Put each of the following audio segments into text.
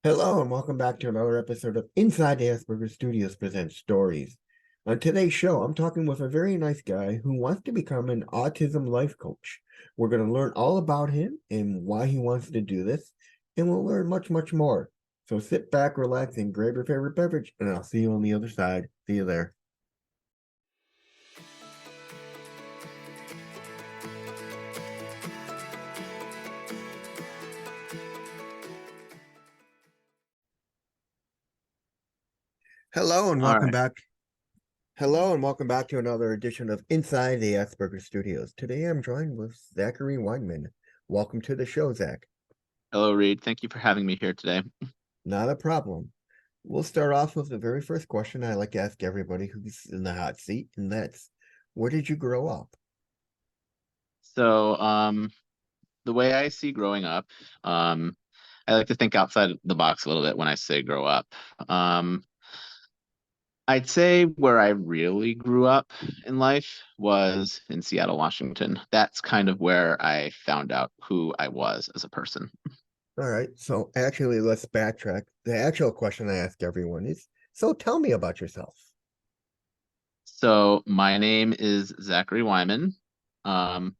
Hello and welcome back to another episode of Inside the Asperger Studios Presents Stories. On today's show, I'm talking with a very nice guy who wants to become an autism life coach. We're going to learn all about him and why he wants to do this, and we'll learn much, much more. So sit back, relax, and grab your favorite beverage, and I'll see you on the other side. See you there. Hello and All welcome right. back. Hello and welcome back to another edition of Inside the Asperger Studios. Today I'm joined with Zachary Wyman. Welcome to the show, Zach. Hello, Reid. Thank you for having me here today. Not a problem. We'll start off with the very first question I like to ask everybody who's in the hot seat, and that's, where did you grow up? So, the way I see growing up, um, I like to think outside the box a little bit when I say grow up. Um, I'd say where I really grew up in life was in Seattle, Washington. That's kind of where I found out who I was as a person. All right, so actually, let's backtrack. The actual question I ask everyone is, so tell me about yourself. So, my name is Zachary Wyman. Um,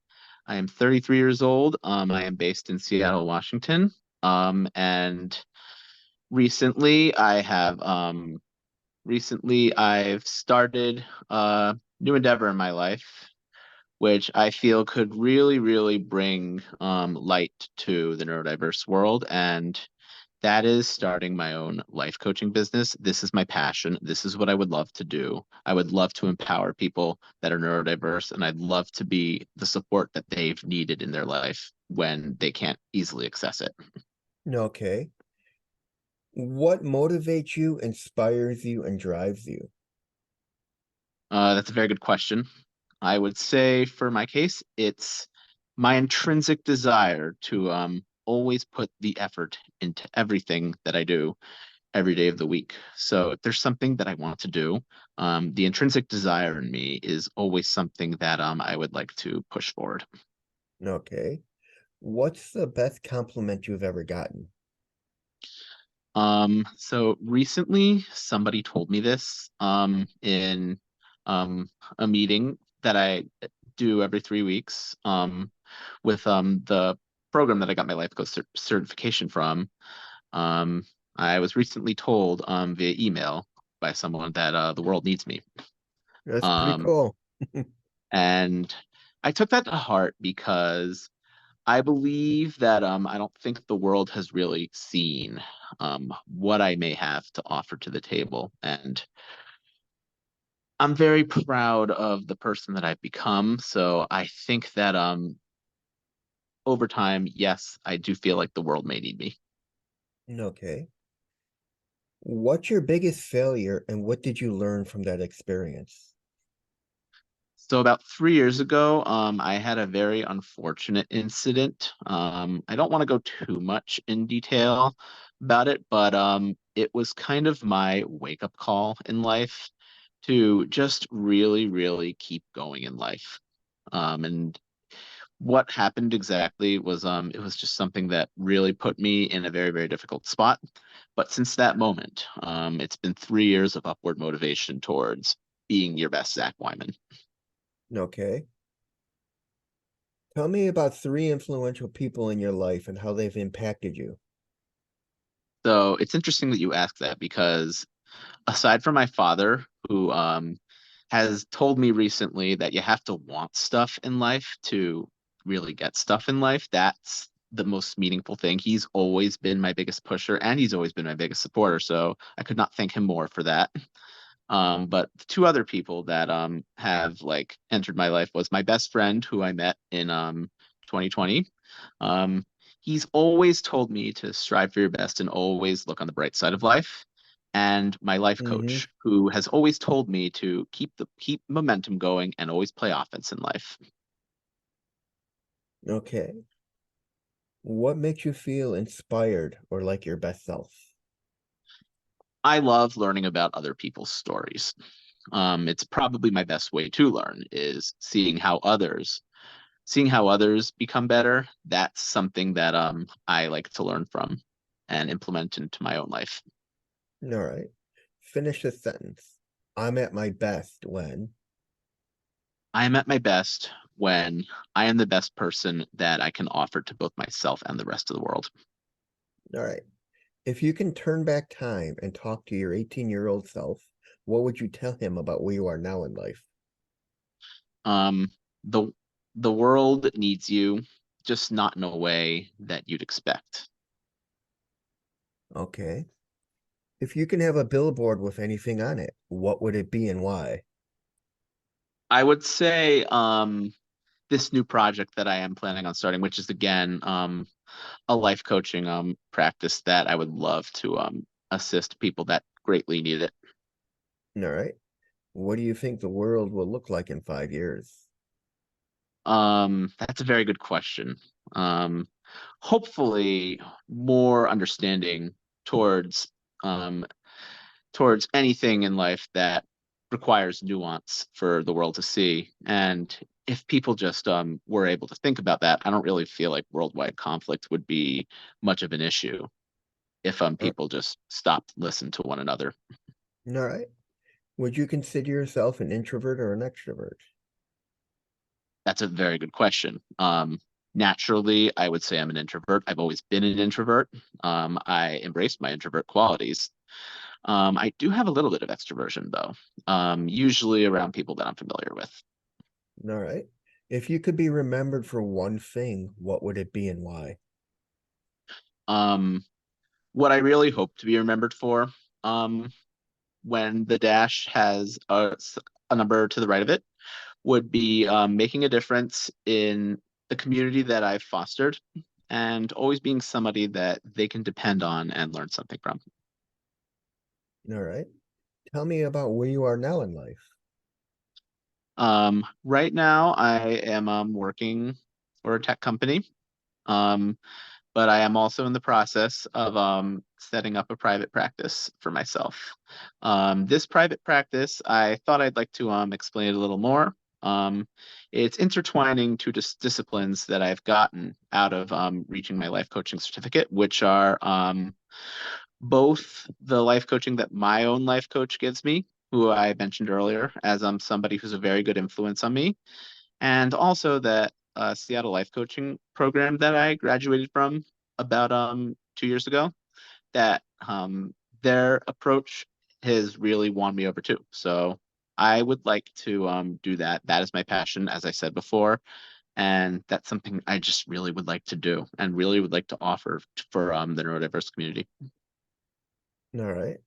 I am 33 years old. I am based in Seattle, Washington. And recently I've started a new endeavor in my life, which I feel could really, really bring light to the neurodiverse world. And that is starting my own life coaching business. This is my passion. This is what I would love to do. I would love to empower people that are neurodiverse, and I'd love to be the support that they've needed in their life when they can't easily access it. Okay. What motivates you, inspires you, and drives you? That's a very good question. I would say for my case, it's my intrinsic desire to always put the effort into everything that I do every day of the week. So if there's something that I want to do, the intrinsic desire in me is always something that I would like to push forward. Okay. What's the best compliment you've ever gotten? So recently somebody told me this in um a meeting that I do every 3 weeks with the program that I got my life coach certification from. Um, I was recently told via email by someone that the world needs me. That's pretty Um, cool. and I took that to heart because I believe that I don't think the world has really seen what I may have to offer to the table. And I'm very proud of the person that I've become. So I think that over time, yes, I do feel like the world may need me. Okay. What's your biggest failure and what did you learn from that experience? So about 3 years ago, I had a very unfortunate incident. I don't want to go too much in detail about it, but it was kind of my wake-up call in life to just really, really keep going in life. And what happened exactly was it was just something that really put me in a very, very difficult spot. But since that moment, it's been 3 years of upward motivation towards being your best Zach Wyman. Okay. Tell me about three influential people in your life and how they've impacted you. So it's interesting that you ask that because aside from my father, who has told me recently that you have to want stuff in life to really get stuff in life, that's the most meaningful thing. He's always been my biggest pusher and he's always been my biggest supporter. So I could not thank him more for that. But the two other people that have like entered my life was my best friend who I met in 2020. Um, he's always told me to strive for your best and always look on the bright side of life. And my life Mm-hmm. coach, who has always told me to keep momentum going and always play offense in life. Okay. What makes you feel inspired or like your best self? I love learning about other people's stories. It's probably my best way to learn is seeing how others become better. That's something that I like to learn from. and implement into my own life. All right. Finish the sentence. I'm at my best when. I am at my best when I am the best person that I can offer to both myself and the rest of the world. All right. If you can turn back time and talk to your 18-year-old self, what would you tell him about where you are now in life? Um, the the world needs you, just not in a way that you'd expect. Okay. If you can have a billboard with anything on it, what would it be and why? I would say this new project that I am planning on starting, which is again a life coaching practice that I would love to assist people that greatly need it. All right. What do you think the world will look like in 5 years? That's a very good question. Um, Hopefully more understanding towards um towards anything in life that requires nuance for the world to see. And if people just were able to think about that, I don't really feel like worldwide conflict would be much of an issue if Uh, people just stopped listen to one another. All right. Would you consider yourself an introvert or an extrovert? That's a very good question. Naturally, I would say I'm an introvert. I've always been an introvert. I embrace my introvert qualities. I do have a little bit of extroversion though, usually around people that I'm familiar with. All right. If you could be remembered for one thing, what would it be and why? Um, what I really hope to be remembered for, um, when the dash has a number to the right of it, would be making a difference in the community that I've fostered and always being somebody that they can depend on and learn something from. All right. Tell me about where you are now in life. Right now, I am working for a tech company. Um, but I am also in the process of setting up a private practice for myself. This private practice, I thought I'd like to explain it a little more. Um, it's intertwining two disciplines that I've gotten out of reaching my life coaching certificate, which are both the life coaching that my own life coach gives me, who I mentioned earlier, as somebody who's a very good influence on me, and also that Seattle life coaching program that I graduated from about 2 years ago. That their approach has really won me over too. So I would like to do that. That is my passion, as I said before, and that's something I just really would like to do and really would like to offer for the neurodiverse community. All right.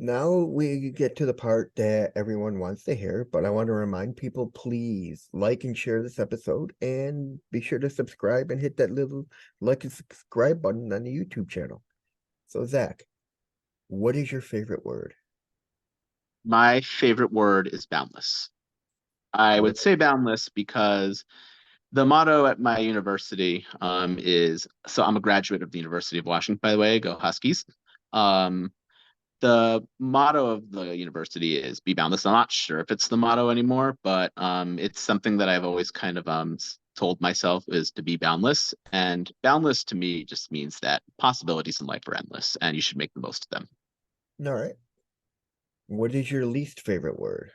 Now we get to the part that everyone wants to hear, but I want to remind people, please like and share this episode and be sure to subscribe and hit that little like and subscribe button on the YouTube channel. So, Zach, what is your favorite word? My favorite word is boundless. I would say boundless because the motto at my university is, so I'm a graduate of the University of Washington, by the way, go Huskies. Um, the motto of the university is be boundless. I'm not sure if it's the motto anymore, but it's something that I've always kind of told myself is to be boundless. And boundless to me just means that possibilities in life are endless and you should make the most of them. All right. What is your least favorite word?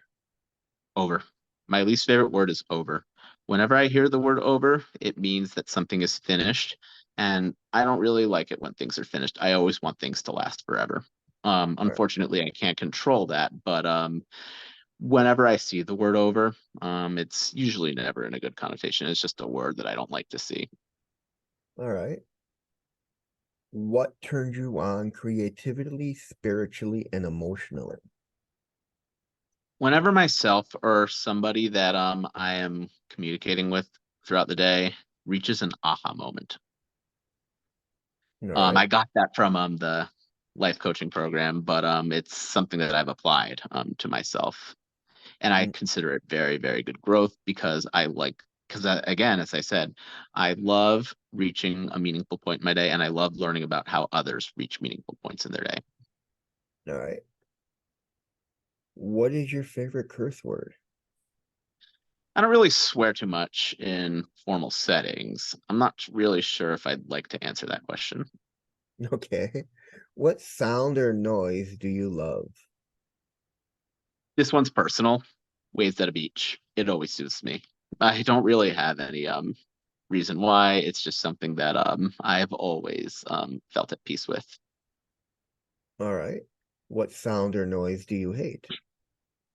Over. My least favorite word is over. Whenever I hear the word over, it means that something is finished. And I don't really like it when things are finished. I always want things to last forever. All right. Unfortunately, I can't control that. But whenever I see the word over, it's usually never in a good connotation. It's just a word that I don't like to see. All right. What turned you on creatively, spiritually, and emotionally? Whenever myself or somebody that I am communicating with throughout the day reaches an aha moment. All right. I got that from the life coaching program, but it's something that I've applied to myself, and I Mm, consider it very, very good growth because I like because again, as I said, I love reaching a meaningful point in my day, and I love learning about how others reach meaningful points in their day. all right. What is your favorite curse word? I don't really swear too much in formal settings. I'm not really sure if I'd like to answer that question. Okay. What sound or noise do you love? This one's personal. Waves at a beach. It always suits me. I don't really have any reason why. It's just something that I've always felt at peace with. All right. What sound or noise do you hate?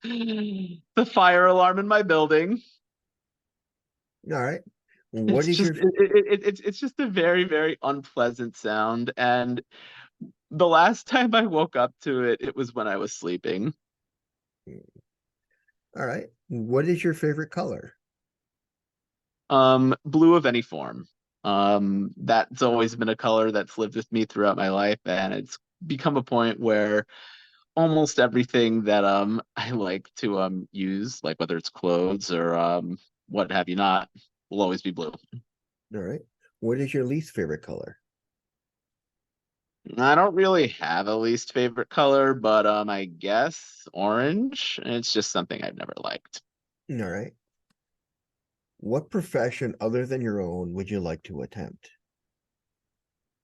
The fire alarm in my building. All right. What It's is just your it's just a very, very unpleasant sound. And the last time I woke up to it, it was when I was sleeping. All right. What is your favorite color? Blue of any form. That's always been a color that's lived with me throughout my life, and it's become a point where almost everything that I like to use, like whether it's clothes or what have you not, will always be blue. All right. What is your least favorite color? I don't really have a least favorite color, but I guess orange. It's just something I've never liked. All right. What profession other than your own would you like to attempt?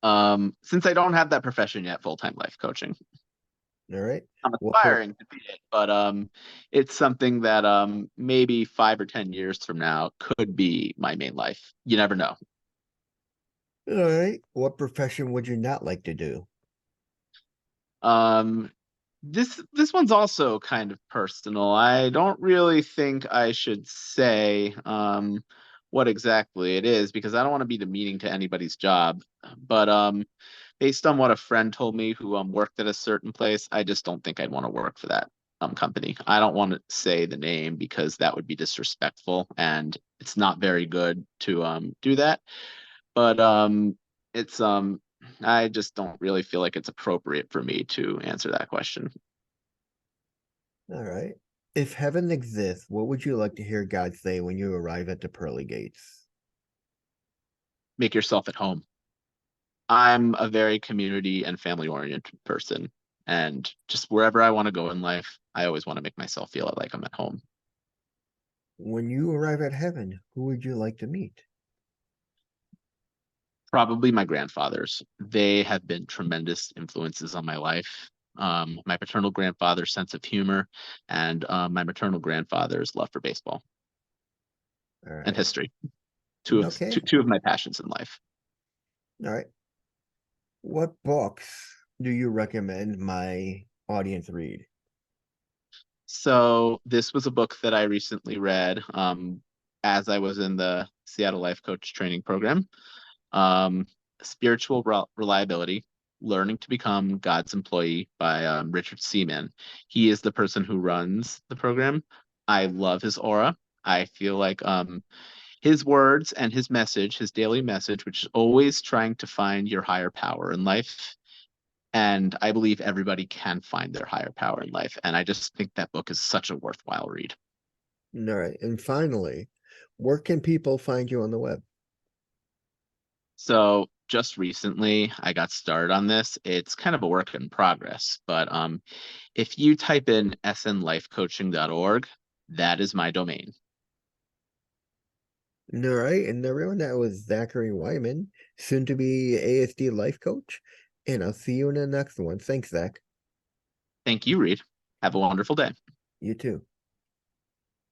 Since I don't have that profession yet, full-time life coaching. All right. I'm What pro aspiring to be it, but it's something that maybe 5 or 10 years from now could be my main life. You never know. All right. What profession would you not like to do? Um, this one's also kind of personal. I don't really think I should say what exactly it is because I don't want to be demeaning to anybody's job. But based on what a friend told me who worked at a certain place, I just don't think I'd want to work for that company. I don't want to say the name because that would be disrespectful and it's not very good to do that. But it's I just don't really feel like it's appropriate for me to answer that question. All right. If heaven exists, what would you like to hear God say when you arrive at the pearly gates? Make yourself at home. I'm a very community and family oriented person. And just wherever I want to go in life, I always want to make myself feel like I'm at home. When you arrive at heaven, who would you like to meet? Probably my grandfathers. They have been tremendous influences on my life. My paternal grandfather's sense of humor and my maternal grandfather's love for baseball All and right. history. Two of Okay. two of my passions in life. All right. What books do you recommend my audience read? So this was a book that I recently read as I was in the Seattle Life Coach training program. Um, Spiritual Reliability, Learning to Become God's Employee by Richard Seaman. He is the person who runs the program. I love his aura. I feel like his words and his message, his daily message, which is always trying to find your higher power in life. And I believe everybody can find their higher power in life. And I just think that book is such a worthwhile read. All right. And finally, where can people find you on the web? So just recently, I got started on this. It's kind of a work in progress, but if you type in snlifecoaching.org, that is my domain. All right. And everyone, that was Zachary Wyman, soon to be ASD life coach. And I'll see you in the next one. Thanks, Zach. Thank you, Reid. Have a wonderful day. You too.